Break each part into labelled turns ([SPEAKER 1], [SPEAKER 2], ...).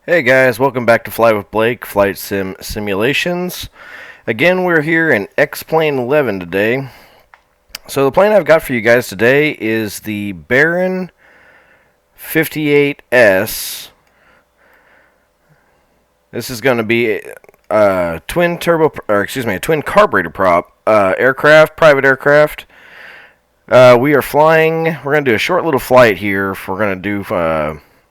[SPEAKER 1] Hey guys, welcome back to Fly with Blake, Flight Sim Simulations. Again, we're here in X-Plane 11 today. So the plane I've got for you guys today is the Baron 58S. This is going to be a twin carburetor prop aircraft, private aircraft. We're going to do a short little flight here. We're going to do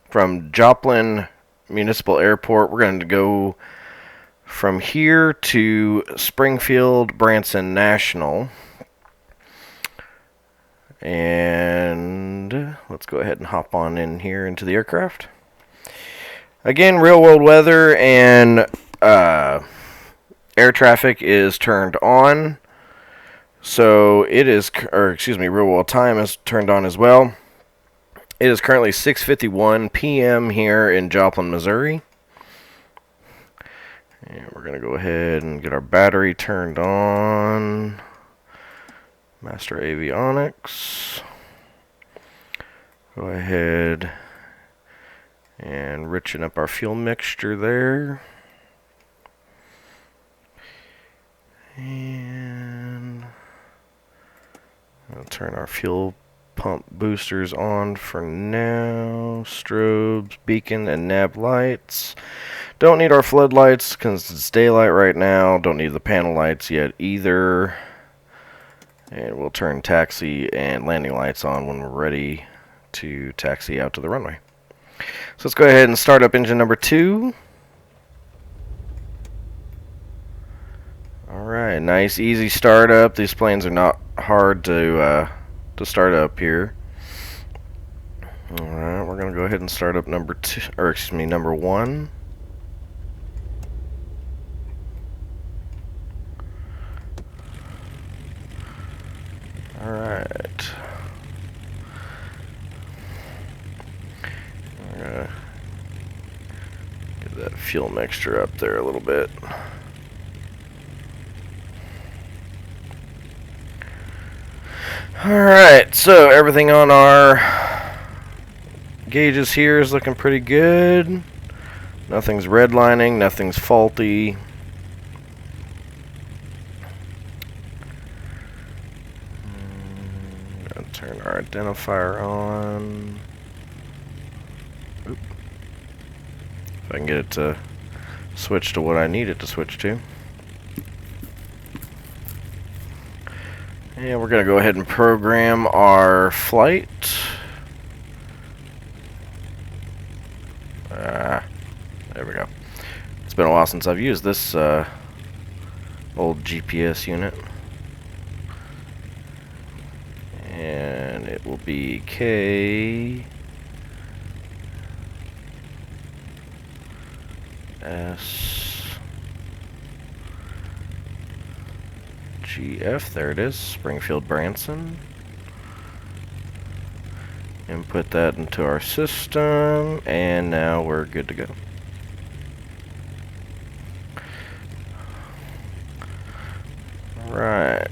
[SPEAKER 1] from Joplin Municipal Airport. We're going to go from here to Springfield-Branson National. And let's go ahead and hop on in here into the aircraft. Again, real world weather and air traffic is turned on. So it is, real world time is turned on as well. It is currently 6:51 p.m. here in Joplin, Missouri. And we're going to go ahead and get our battery turned on. Master Avionics. Go ahead and richen up our fuel mixture there. And I'll turn our fuel pump boosters on for now. Strobes, beacon, and nav lights. Don't need our floodlights because it's daylight right now. Don't need the panel lights yet either. And we'll turn taxi and landing lights on when we're ready to taxi out to the runway. So let's go ahead and start up engine number 2. Alright, nice easy startup. These planes are not hard to start up here. Alright, we're gonna go ahead and start up number 1. Alright. We're gonna get that fuel mixture up there a little bit. Alright, so everything on our gauges here is looking pretty good. Nothing's redlining, nothing's faulty. Gonna turn our identifier on. Oop. If I can get it to switch to what I need it to switch to. And we're going to go ahead and program our flight. There we go. It's been a while since I've used this old GPS unit. And it will be K S GF, there it is, Springfield-Branson. Input that into our system, and now we're good to go. Right.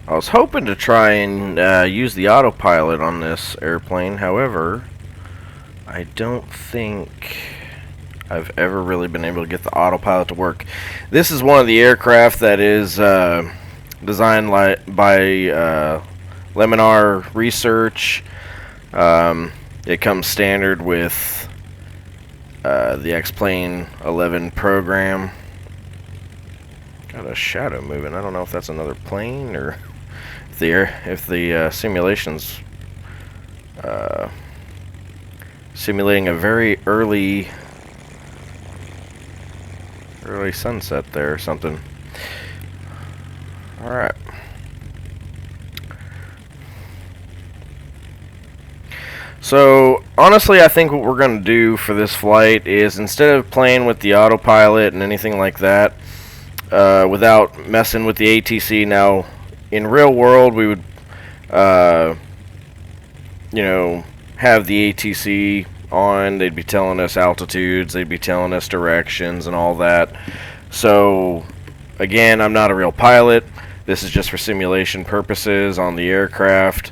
[SPEAKER 1] I was hoping to try and use the autopilot on this airplane, however, I don't think I've ever really been able to get the autopilot to work. This is one of the aircraft that is designed by Leminar Research. It comes standard with the X-Plane 11 program. Got a shadow moving. I don't know if that's another plane or if the simulation's simulating a very early sunset there or something. Alright. So, honestly, I think what we're going to do for this flight is, instead of playing with the autopilot and anything like that, without messing with the ATC, now, in real world, we would, have the ATC on. They'd be telling us altitudes, they'd be telling us directions and all that. So again, I'm not a real pilot. This is just for simulation purposes on the aircraft.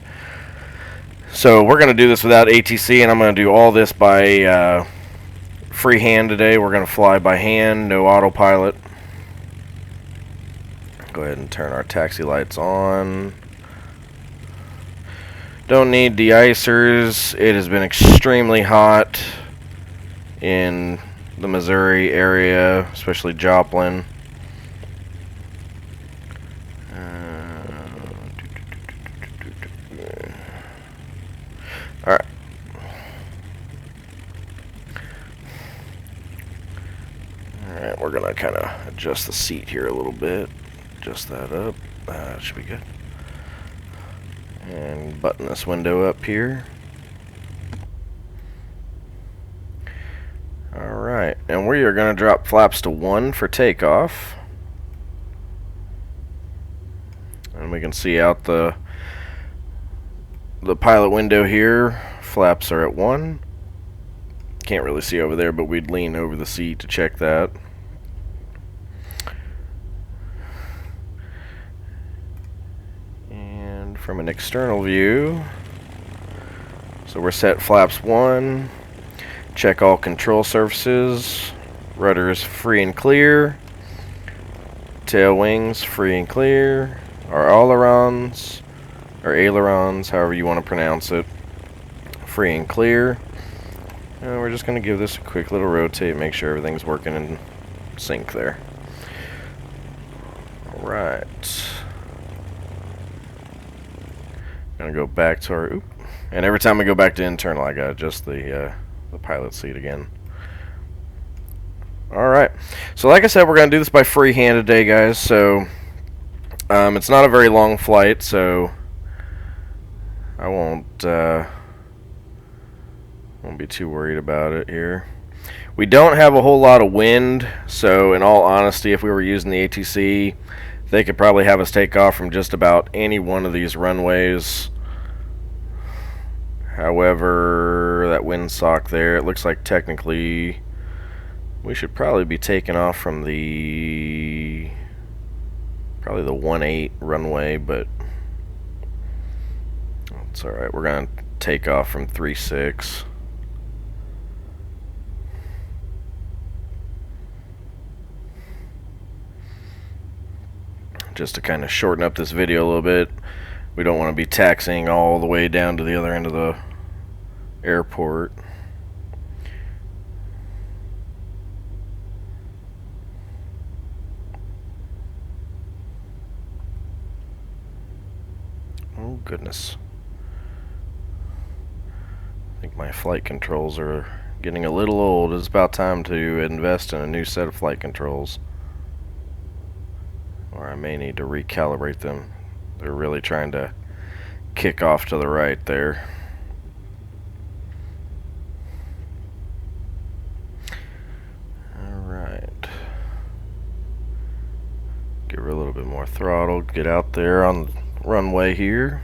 [SPEAKER 1] So we're going to do this without ATC, and I'm going to do all this by freehand today. We're going to fly by hand, no autopilot. Go ahead and turn our taxi lights on. Don't need de-icers. It has been extremely hot in the Missouri area, especially Joplin. Alright. Alright, we're going to kind of adjust the seat here a little bit. Adjust that up. That should be good. And button this window up here. Alright, and we are going to drop flaps to 1 for takeoff. And we can see out the pilot window here. Flaps are at 1. Can't really see over there, but we'd lean over the seat to check that. And from an external view, so we're set flaps 1. Check all control surfaces. Rudders free and clear. Tail wings free and clear. Our ailerons, or ailerons, however you want to pronounce it, free and clear. And we're just going to give this a quick little rotate, make sure everything's working in sync there. Alright. Gonna go back to our, and every time we go back to internal, I gotta adjust the pilot seat again. Alright, so like I said, we're gonna do this by freehand today, guys. So it's not a very long flight, so I won't be too worried about it here. We don't have a whole lot of wind, so in all honesty, if we were using the ATC, they could probably have us take off from just about any one of these runways. However, that windsock there, it looks like technically we should probably be taking off from probably the 1-8 runway, but it's alright. We're going to take off from 3-6. Just to kind of shorten up this video a little bit. We don't want to be taxiing all the way down to the other end of the airport. Oh goodness. I think my flight controls are getting a little old. It's about time to invest in a new set of flight controls. Or I may need to recalibrate them. They're really trying to kick off to the right there. Alright. Give her a little bit more throttle. Get out there on the runway here.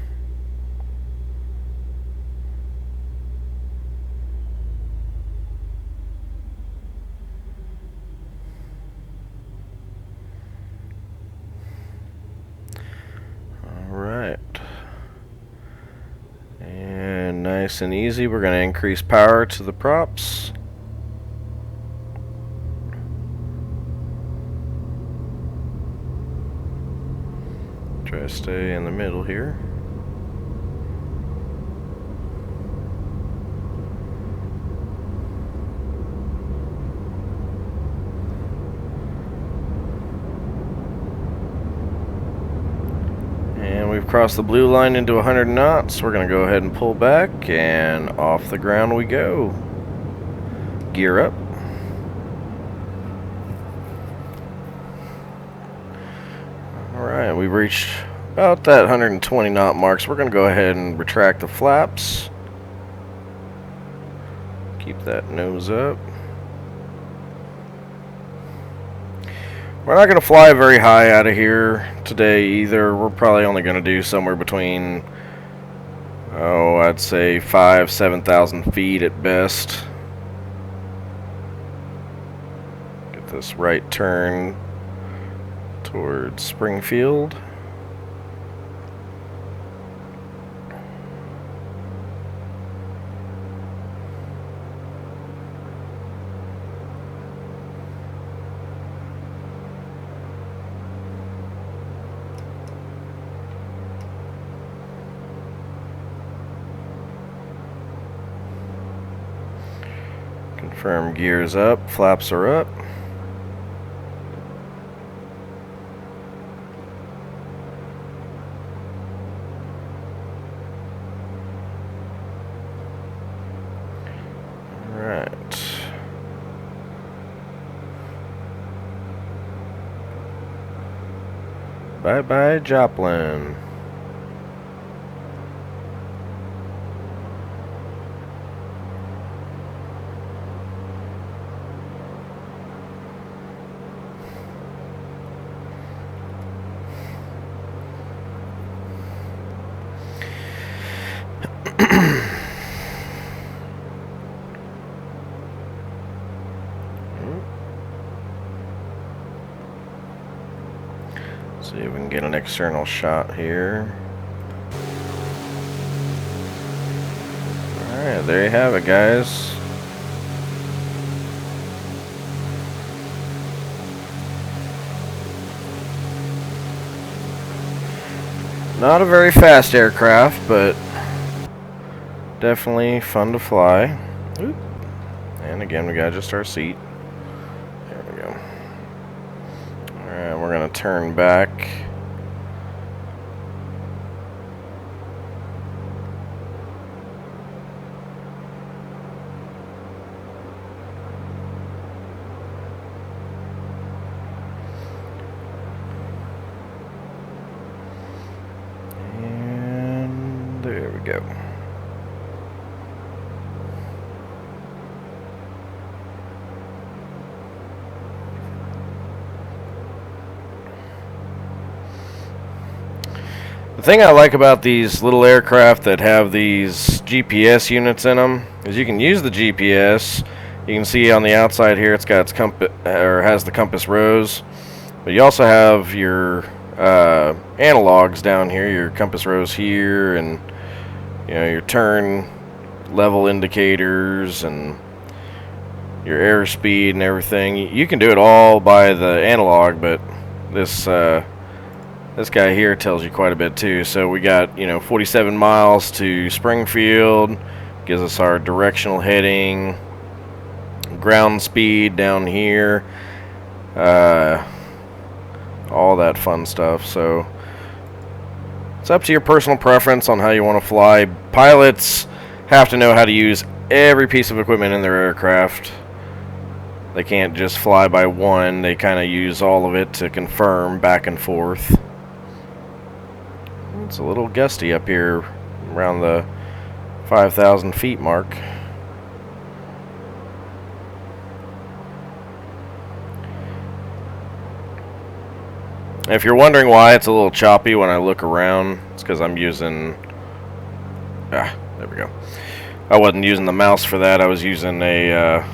[SPEAKER 1] Nice and easy. We're going to increase power to the props. Try to stay in the middle here. We've crossed the blue line into 100 knots. We're going to go ahead and pull back, and off the ground we go. Gear up. Alright, we've reached about that 120 knot mark, so we're going to go ahead and retract the flaps. Keep that nose up. We're not going to fly very high out of here today either. We're probably only going to do somewhere between, I'd say 5,000–7,000 feet at best. Get this right turn towards Springfield. Firm gears up, flaps are up. Alright. Bye-bye, Joplin. See if we can get an external shot here. Alright, there you have it, guys. Not a very fast aircraft, but definitely fun to fly. Oop. And again, we gotta adjust our seat. There we go. Alright, we're gonna turn back. And there we go. The thing I like about these little aircraft that have these GPS units in them is you can use the GPS. You can see on the outside here it's got its compass, or has the compass rose, but you also have your analogs down here, your compass rose here, and your turn level indicators and your airspeed and everything. You can do it all by the analog, but this guy here tells you quite a bit too. So we got 47 miles to Springfield, gives us our directional heading, ground speed down here, all that fun stuff. So it's up to your personal preference on how you want to fly. Pilots have to know how to use every piece of equipment in their aircraft. They can't just fly by one. They kind of use all of it to confirm back and forth. It's a little gusty up here around the 5,000 feet mark. If you're wondering why it's a little choppy when I look around, it's because I'm using... there we go. I wasn't using the mouse for that. I was using a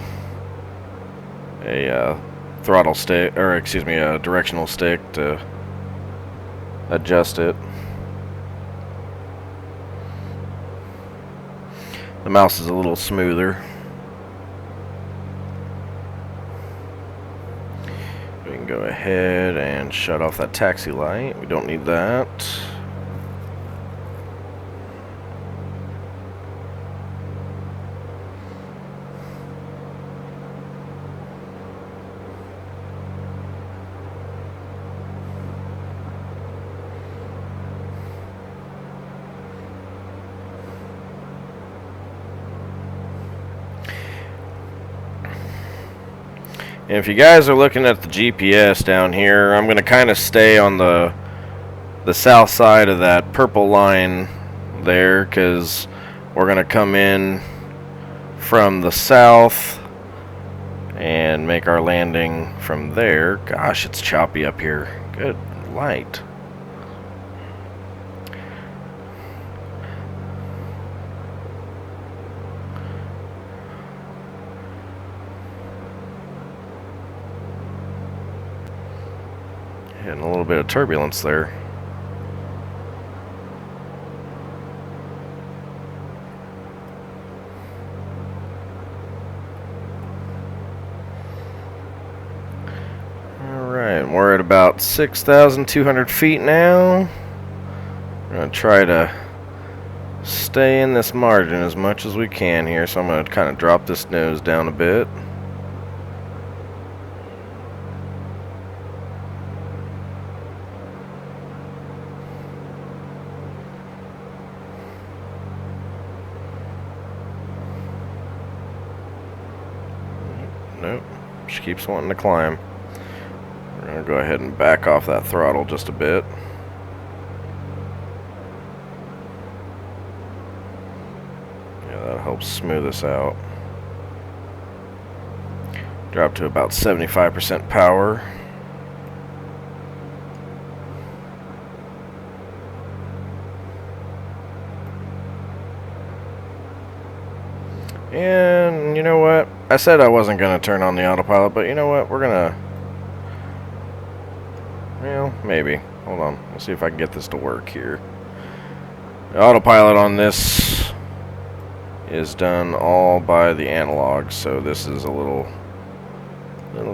[SPEAKER 1] throttle stick, or excuse me, a directional stick to adjust it. The mouse is a little smoother. We can go ahead and shut off that taxi light. We don't need that. And if you guys are looking at the GPS down here, I'm going to kind of stay on the south side of that purple line there, because we're going to come in from the south and make our landing from there. Gosh, it's choppy up here. Good light. Hitting a little bit of turbulence there. Alright, we're at about 6,200 feet now. I'm going to try to stay in this margin as much as we can here. So I'm going to kind of drop this nose down a bit. Nope, she keeps wanting to climb. We're going to go ahead and back off that throttle just a bit. Yeah, that'll help smooth us out. Drop to about 75% power. And you know what? I said I wasn't going to turn on the autopilot, but you know what? We're going to... Well, maybe. Hold on. Let's see if I can get this to work here. The autopilot on this is done all by the analog, so this is a little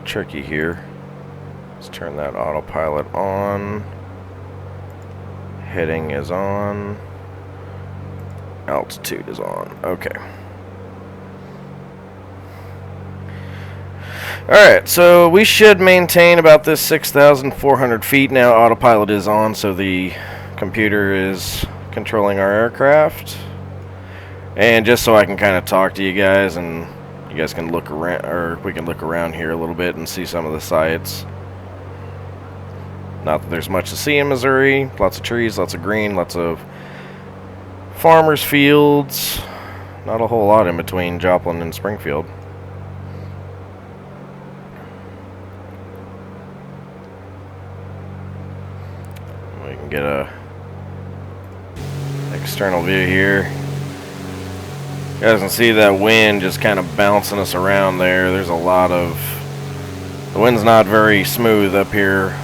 [SPEAKER 1] tricky here. Let's turn that autopilot on. Heading is on. Altitude is on. Okay. Alright, so we should maintain about this 6,400 feet. Now autopilot is on, so the computer is controlling our aircraft. And just so I can kind of talk to you guys, and you guys can look around, or we can look around here a little bit and see some of the sights. Not that there's much to see in Missouri. Lots of trees, lots of green, lots of farmers' fields. Not a whole lot in between Joplin and Springfield. We can get a external view here. You guys can see that wind just kind of bouncing us around there. There's a lot of... The wind's not very smooth up here.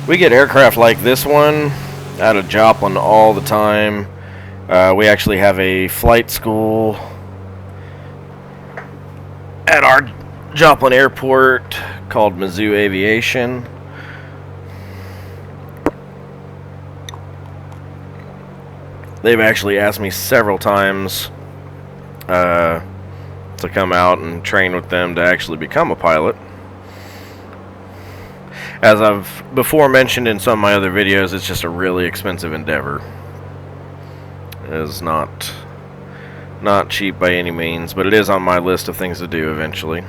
[SPEAKER 1] We get aircraft like this one out of Joplin all the time. We actually have a flight school at our Joplin airport called Mizzou Aviation. They've actually asked me several times to come out and train with them to actually become a pilot. As I've before mentioned in some of my other videos, it's just a really expensive endeavor. It is not cheap by any means, but it is on my list of things to do eventually.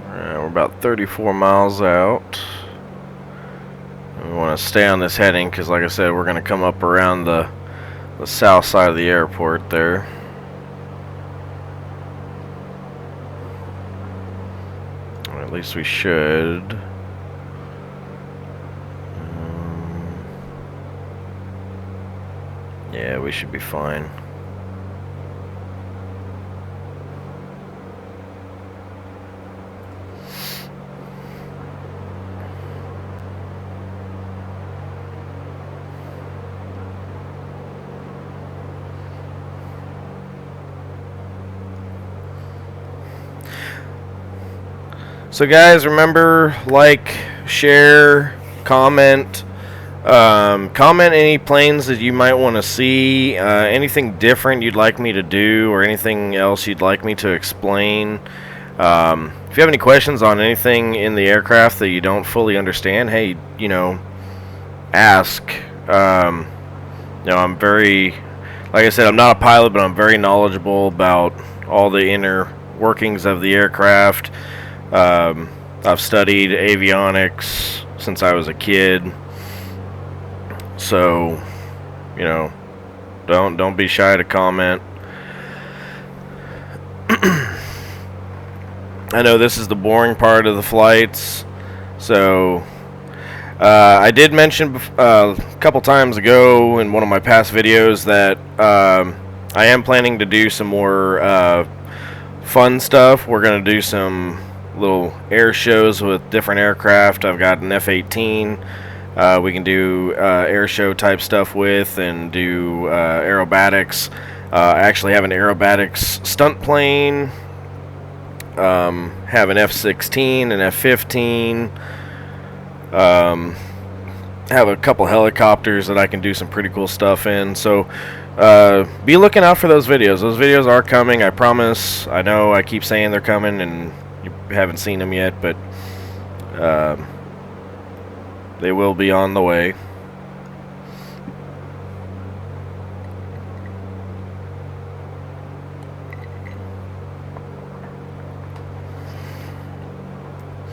[SPEAKER 1] Alright, we're about 34 miles out. We want to stay on this heading because, like I said, we're going to come up around the south side of the airport there. Or at least we should. Yeah, we should be fine. So guys, remember, like, share, comment. Comment any planes that you might want to see, anything different you'd like me to do, or anything else you'd like me to explain. If you have any questions on anything in the aircraft that you don't fully understand, hey, you know, ask. You know, I'm very, like I said, I'm not a pilot, but I'm very knowledgeable about all the inner workings of the aircraft. I've studied avionics since I was a kid, so you know, don't be shy to comment. I know this is the boring part of the flights, so I did mention a couple times ago in one of my past videos that I am planning to do some more fun stuff. We're going to do some little air shows with different aircraft. I've got an F-18 we can do air show type stuff with, and do aerobatics. I actually have an aerobatics stunt plane, have an F-16, an F-15, have a couple helicopters that I can do some pretty cool stuff in. So be looking out for those videos. Those videos are coming, I promise. I know I keep saying they're coming and you haven't seen them yet, but they will be on the way.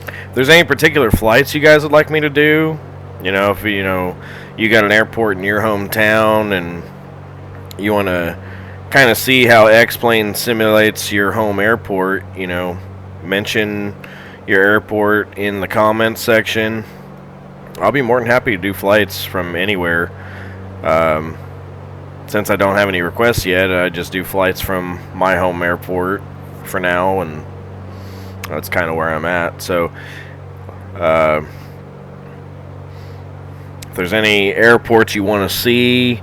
[SPEAKER 1] If there's any particular flights you guys would like me to do, if you got an airport in your hometown and you want to kind of see how X-Plane simulates your home airport, mention your airport in the comments section. I'll be more than happy to do flights from anywhere. Since I don't have any requests yet, I just do flights from my home airport for now, and that's kind of where I'm at. So if there's any airports you want to see,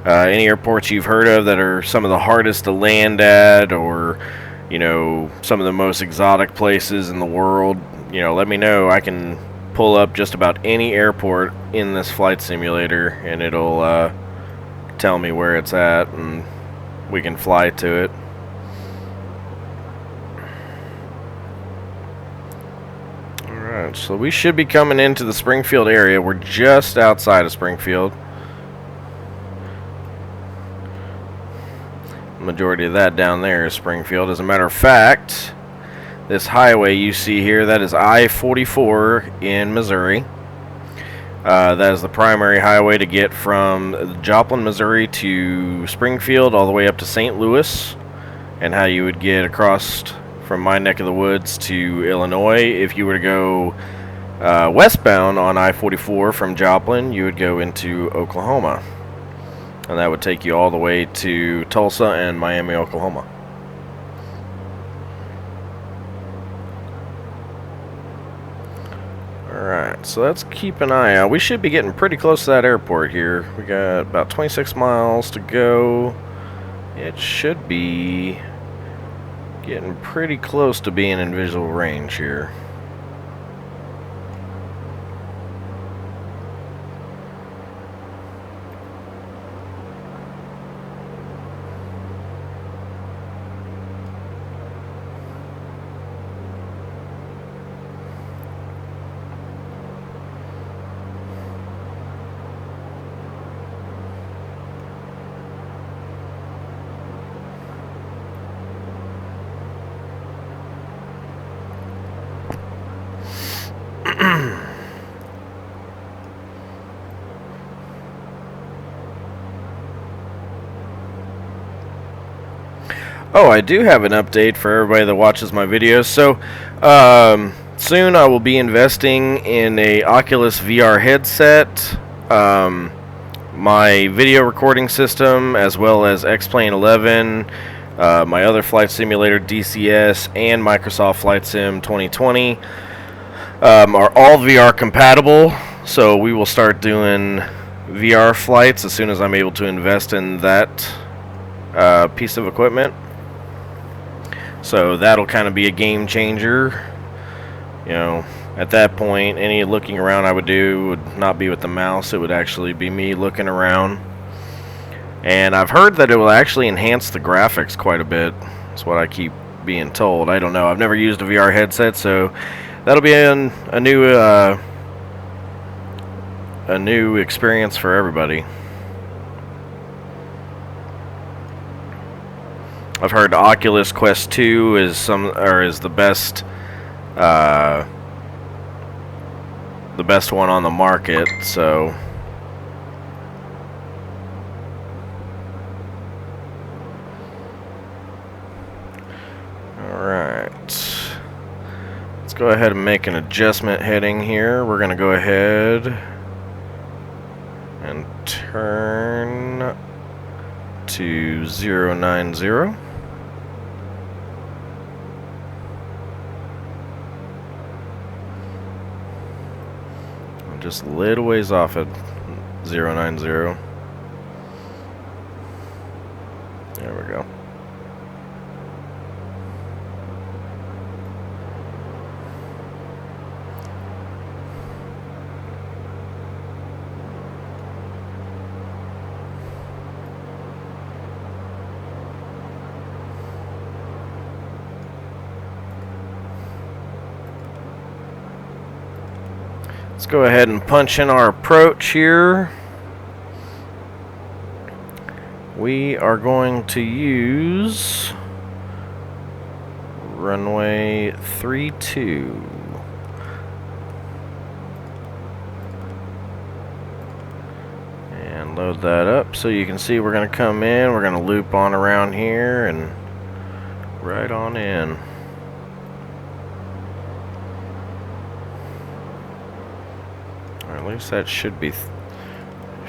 [SPEAKER 1] any airports you've heard of that are some of the hardest to land at, or some of the most exotic places in the world, let me know. I can pull up just about any airport in this flight simulator, and it'll tell me where it's at, and we can fly to it. Alright, so we should be coming into the Springfield area. We're just outside of Springfield. The majority of that down there is Springfield. As a matter of fact, this highway you see here, that is I-44 in Missouri. That is the primary highway to get from Joplin, Missouri to Springfield, all the way up to St. Louis, and how you would get across from my neck of the woods to Illinois. If you were to go westbound on I-44 from Joplin, you would go into Oklahoma, and that would take you all the way to Tulsa and Miami, Oklahoma. Alright, so let's keep an eye out. We should be getting pretty close to that airport here. We got about 26 miles to go. It should be getting pretty close to being in visual range here. Oh, I do have an update for everybody that watches my videos. So, soon I will be investing in a Oculus VR headset, my video recording system, as well as X-Plane 11, my other flight simulator DCS, and Microsoft Flight Sim 2020 are all VR compatible. So we will start doing VR flights as soon as I'm able to invest in that piece of equipment. So that'll kind of be a game changer. At that point, any looking around I would do would not be with the mouse. It would actually be me looking around. And I've heard that it will actually enhance the graphics quite a bit. That's what I keep being told. I don't know. I've never used a VR headset, so that'll be a new experience for everybody. I've heard Oculus Quest 2 is the best one on the market, so alright. Let's go ahead and make an adjustment heading here. We're going to go ahead and turn to 090. Just a little ways off at 090. There we go. Let's go ahead and punch in our approach here. We are going to use runway 32. And load that up so you can see we're going to come in, we're going to loop on around here and right on in. Or at least that should be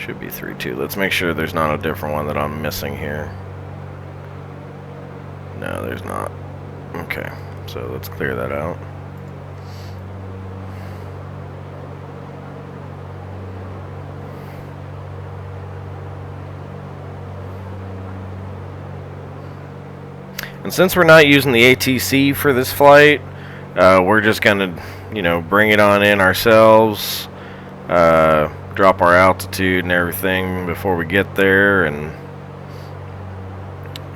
[SPEAKER 1] 32. Let's make sure there's not a different one that I'm missing here. No, there's not. Okay, so let's clear that out. And since we're not using the ATC for this flight, we're just gonna, bring it on in ourselves. Drop our altitude and everything before we get there and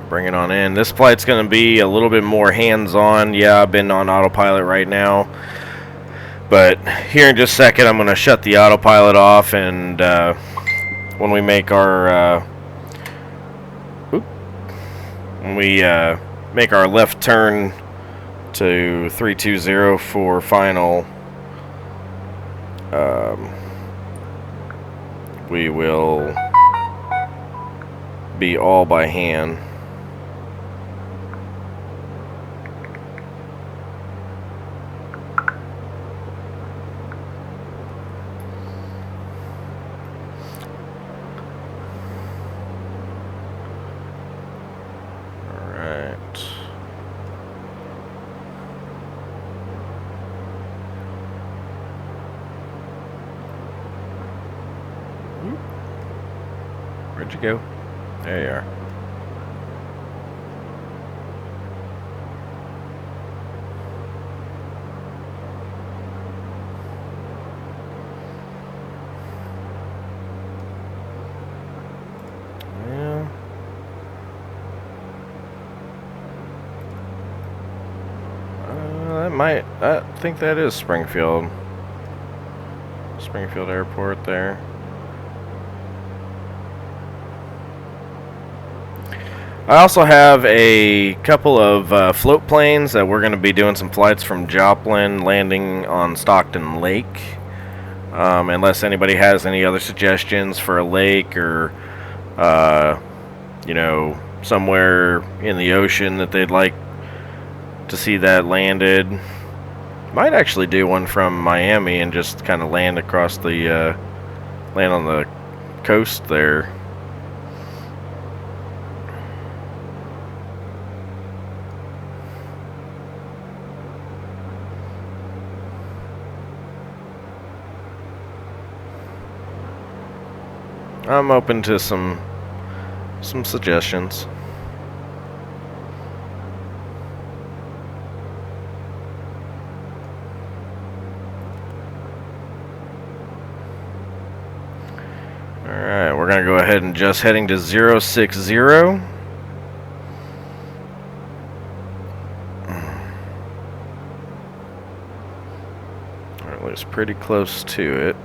[SPEAKER 1] bring it on in. This flight's going to be a little bit more hands-on. Yeah, I've been on autopilot right now, but here in just a second I'm going to shut the autopilot off, and when we make our left turn to 320 for final, we will be all by hand. All right. Where'd you go? There you are. Yeah. I think that is Springfield. Springfield Airport there. I also have a couple of float planes that we're going to be doing some flights from Joplin, landing on Stockton Lake. Unless anybody has any other suggestions for a lake or, somewhere in the ocean that they'd like to see that landed. Might actually do one from Miami and just kind of land across the, land on the coast there. I'm open to some suggestions. Alright, we're going to go ahead and just heading to 060. Or at least pretty close to it.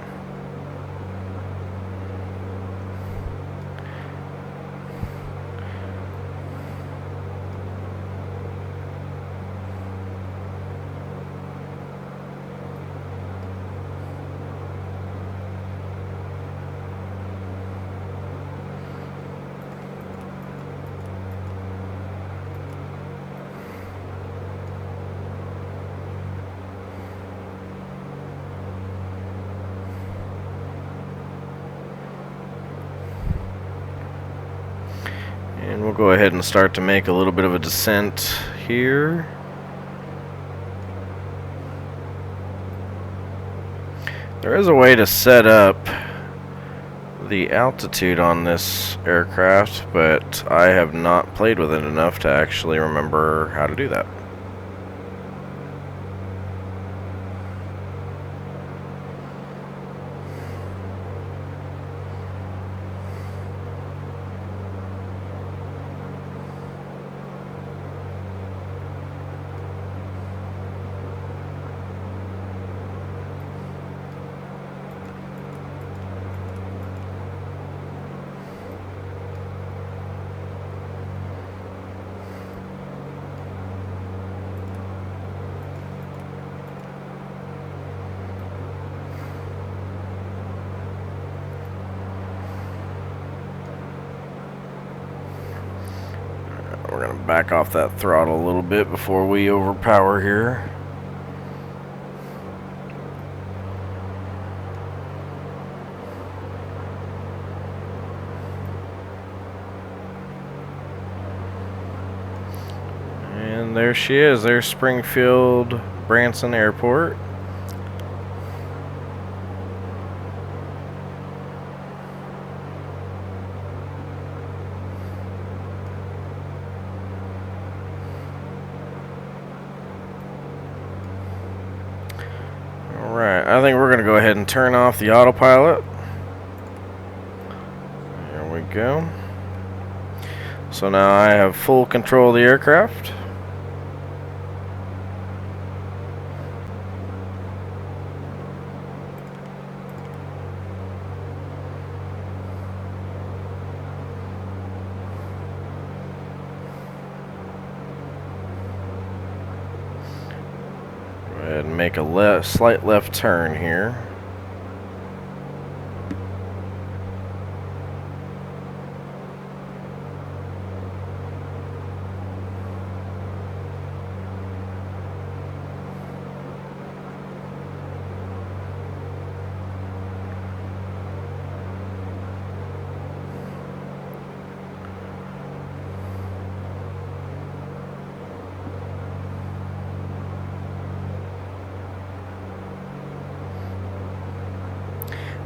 [SPEAKER 1] we'll go ahead and start to make a little bit of a descent here. There is a way to set up the altitude on this aircraft, but I have not played with it enough to actually remember how to do that. We're going to back off that throttle a little bit before we overpower here. And there she is. There's Springfield-Branson Airport. Alright, I think we're going to go ahead and turn off the autopilot. There we go. So now I have full control of the aircraft. Go ahead and make a slight left turn here.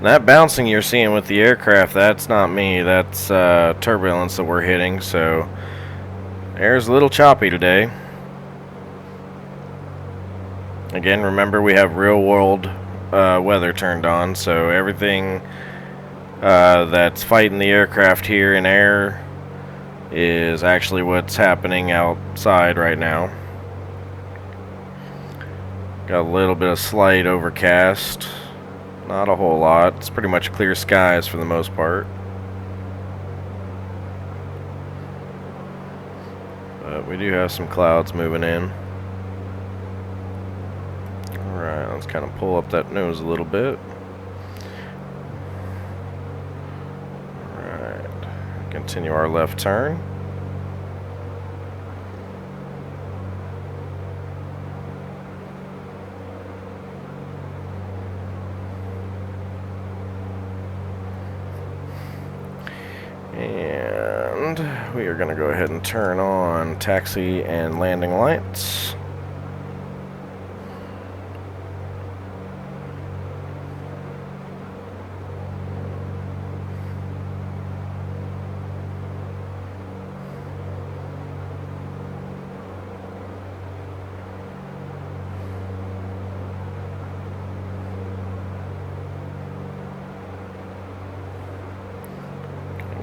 [SPEAKER 1] That bouncing you're seeing with the aircraft, that's not me. That's turbulence that we're hitting, so air's a little choppy today. Again, remember we have real world weather turned on, so everything that's fighting the aircraft here in air is actually what's happening outside right now. Got a little bit of slight overcast. Not a whole lot. It's pretty much clear skies for the most part. But we do have some clouds moving in. Alright, let's kind of pull up that nose a little bit. Alright, continue our left turn. And we are going to go ahead and turn on taxi and landing lights.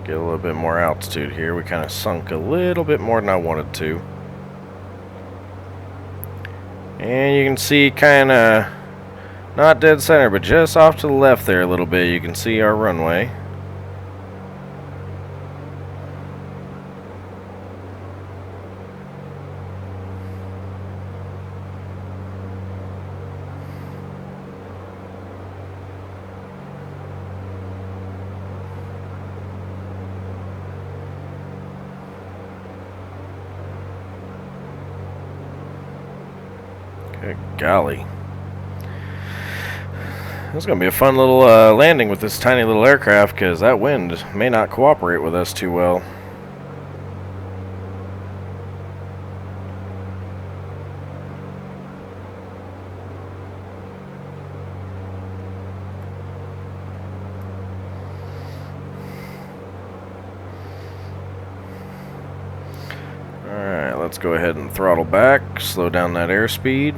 [SPEAKER 1] Get a little bit more altitude here. We kind of sunk a little bit more than I wanted to. And you can see kind of not dead center, but just off to the left there a little bit, you can see our runway. Good golly. It's going to be a fun little landing with this tiny little aircraft, because that wind may not cooperate with us too well. let's go ahead and throttle back, slow down that airspeed.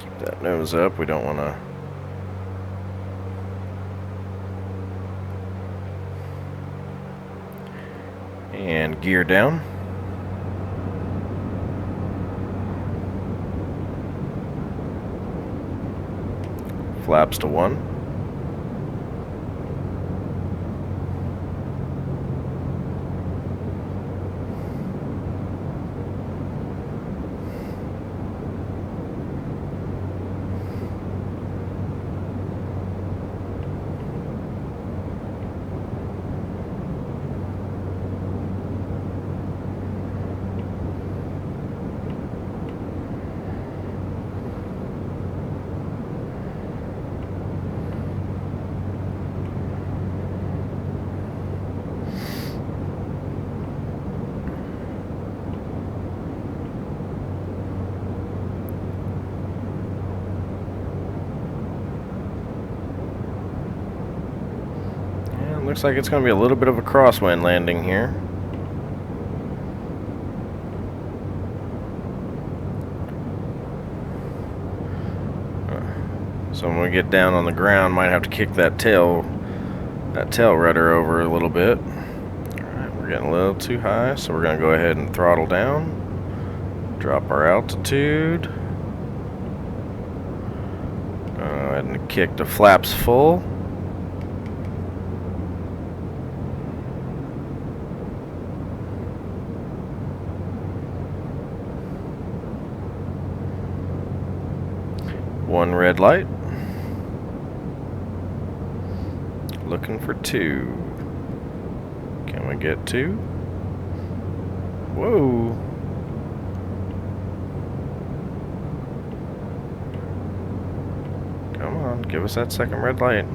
[SPEAKER 1] Keep that nose up, we don't want to... And gear down. Flaps to 1. Looks like it's going to be a little bit of a crosswind landing here. So when we get down on the ground, might have to kick that tail rudder over a little bit. Alright, we're getting a little too high, so we're going to go ahead and throttle down. Drop our altitude. Go ahead and kick the flaps full. One red light. Looking for 2. Can we get 2? Whoa. Come on, give us that second red light.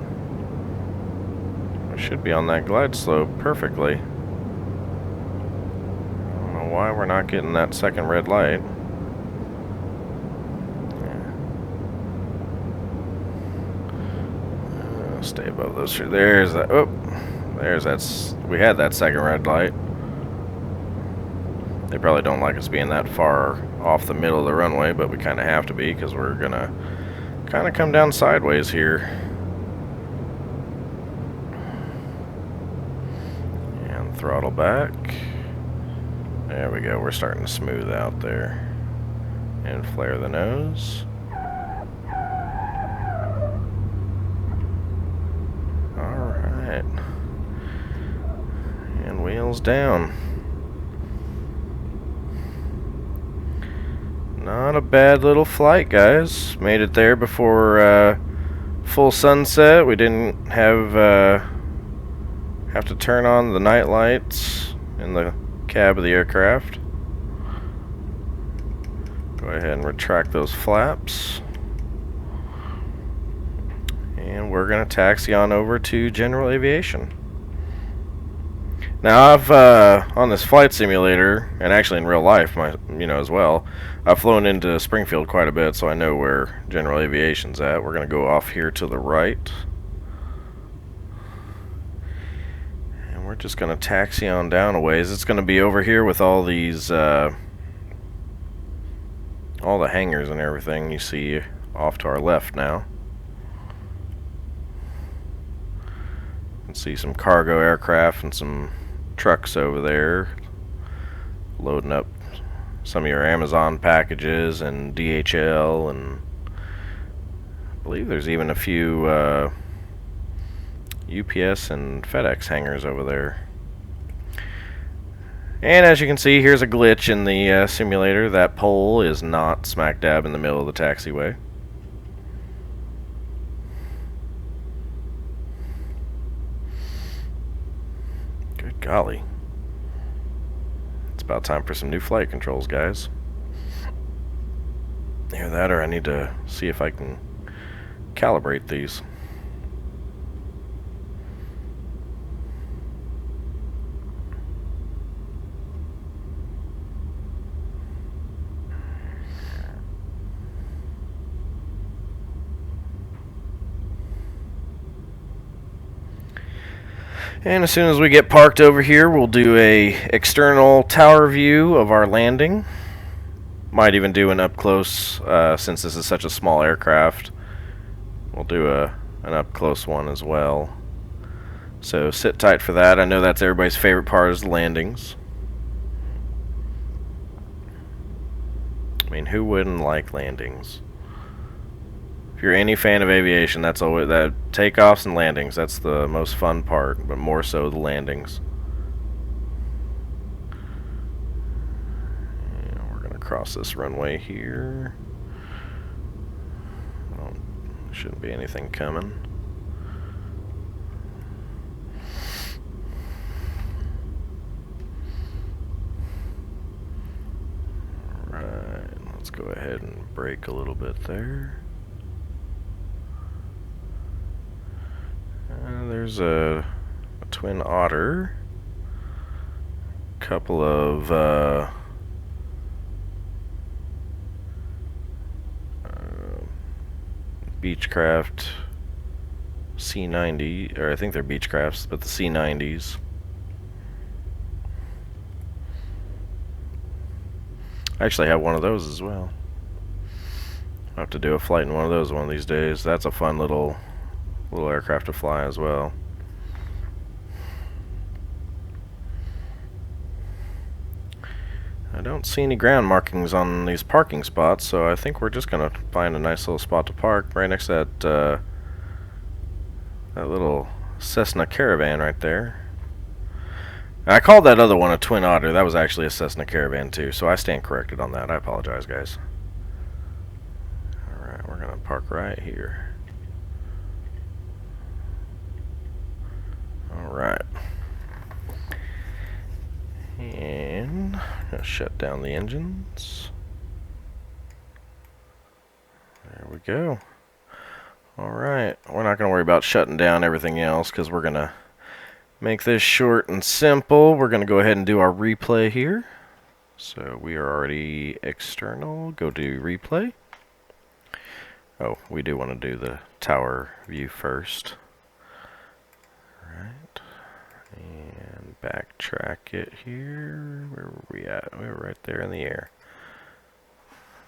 [SPEAKER 1] We should be on that glide slope perfectly. I don't know why we're not getting that second red light. Stay above those. There's that. Oh, there's that. We had that second red light. They probably don't like us being that far off the middle of the runway, but we kind of have to be because we're gonna kind of come down sideways here. And throttle back. There we go. We're starting to smooth out there. And flare the nose. And wheels down. Not a bad little flight, guys. Made it there before full sunset. We didn't have to turn on the night lights in the cab of the aircraft. Go ahead and retract those flaps. And we're going to taxi on over to general aviation. Now, I've on this flight simulator, and actually in real life, as well, I've flown into Springfield quite a bit, so I know where general aviation's at. We're going to go off here to the right. And we're just going to taxi on down a ways. It's going to be over here with all these, all the hangars and everything you see off to our left now. You can see some cargo aircraft and some trucks over there loading up some of your Amazon packages and DHL, and I believe there's even a few UPS and FedEx hangars over there. And as you can see, here's a glitch in the simulator. That pole is not smack dab in the middle of the taxiway. Good golly. It's about time for some new flight controls, guys. Either that or I need to see if I can calibrate these. And as soon as we get parked over here, we'll do a external tower view of our landing. Might even do an up close, since this is such a small aircraft. We'll do an up close one as well. So sit tight for that. I know that's everybody's favorite part, is the landings. I mean, who wouldn't like landings? If you're any fan of aviation, that's always that takeoffs and landings. That's the most fun part, but more so the landings. And we're gonna cross this runway here. Well, shouldn't be anything coming. Alright, let's go ahead and brake a little bit there. There's a Twin Otter, couple of Beechcraft C90, or I think they're Beechcrafts, but the C90s. I actually have one of those as well. I'll have to do a flight in one of those one of these days. That's a fun little aircraft to fly as well. I don't see any ground markings on these parking spots, so I think we're just gonna find a nice little spot to park right next to that little Cessna Caravan right there. I called that other one a Twin Otter. That was actually a Cessna Caravan too, so I stand corrected on that. I apologize, guys. Alright, we're gonna park right here. Alright. And I'm gonna shut down the engines. There we go. Alright, we're not gonna worry about shutting down everything else because we're gonna make this short and simple. We're gonna go ahead and do our replay here. So we are already external. Go do replay. Oh, we do want to do the tower view first. Alright. And backtrack it here. Where were we at? We were right there in the air.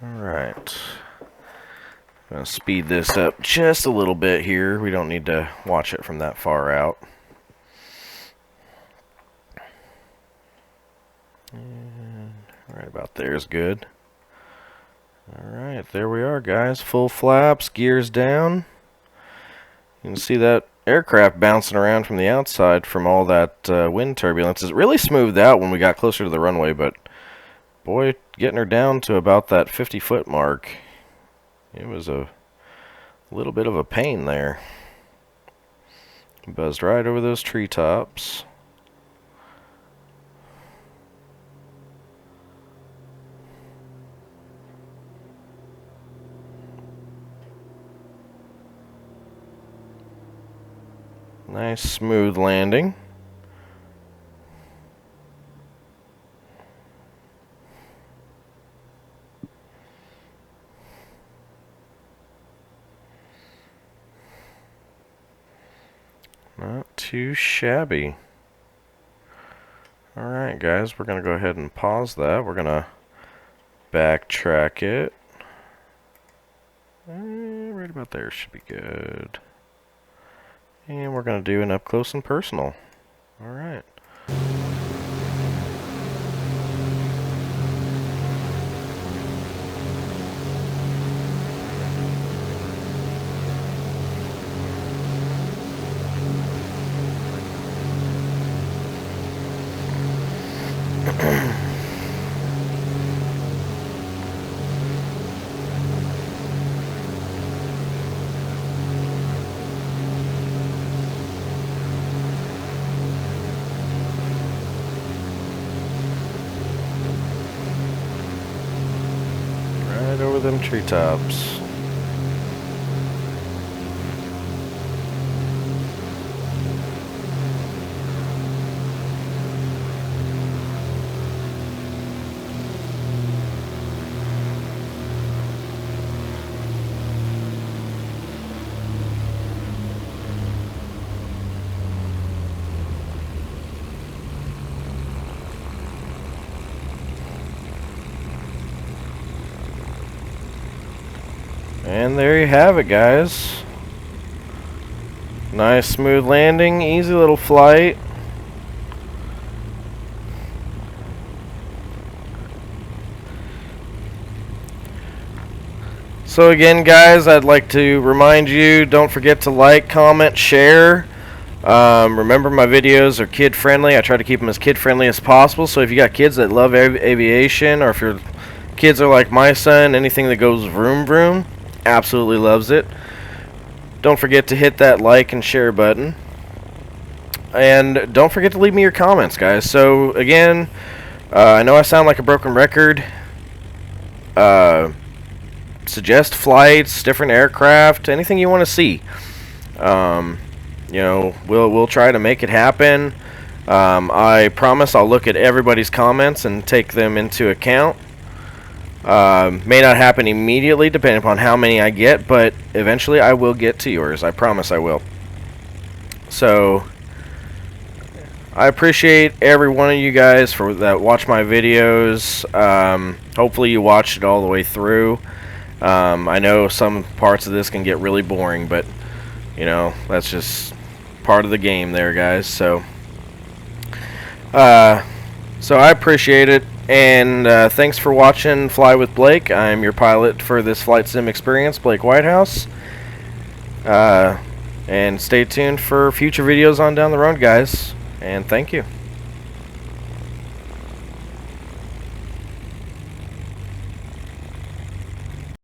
[SPEAKER 1] Alright. I'm going to speed this up just a little bit here. We don't need to watch it from that far out. And right about there is good. Alright, there we are, guys. Full flaps, gears down. You can see that aircraft bouncing around from the outside from all that wind turbulence. It really smoothed out when we got closer to the runway, but boy, getting her down to about that 50-foot mark, it was a little bit of a pain there. Buzzed right over those treetops. Nice smooth landing. Not too shabby. Alright guys, we're going to go ahead and pause that. We're going to backtrack it. Right about there should be good. And we're going to do an up close and personal. Alright. Right over them treetops. And there you have it, guys. Nice smooth landing, easy little flight. So again, guys, I'd like to remind you, don't forget to like, comment, share. Remember, my videos are kid-friendly. I try to keep them as kid-friendly as possible. So if you got kids that love aviation, or if your kids are like my son, anything that goes vroom vroom, absolutely loves it. Don't forget to hit that like and share button. And don't forget to leave me your comments, guys. So again, I know I sound like a broken record. Suggest flights, different aircraft, anything you want to see. You know, we'll try to make it happen. I promise I'll look at everybody's comments and take them into account. May not happen immediately, depending upon how many I get, but eventually I will get to yours. I promise I will. So I appreciate every one of you guys that watch my videos. Hopefully you watched it all the way through. I know some parts of this can get really boring, but you know, that's just part of the game there, guys. So I appreciate it, and thanks for watching Fly with Blake. I'm your pilot for this flight sim experience, Blake Whitehouse. And stay tuned for future videos on down the road, guys. And thank you.